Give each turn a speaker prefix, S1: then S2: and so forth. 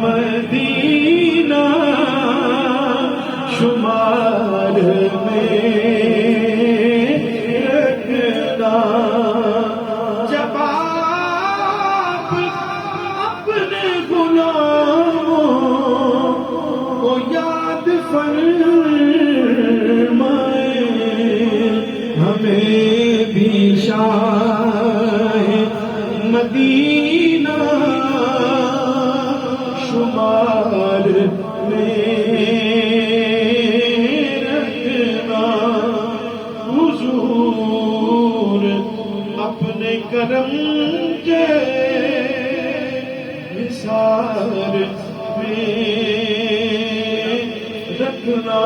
S1: Medina शुमार में रखना, जब आप अपने गुलामों को याद फरमाए, हमें भी शाह मदीना शुमार में रखना। हुजूर अपने करम के निसार में रखना।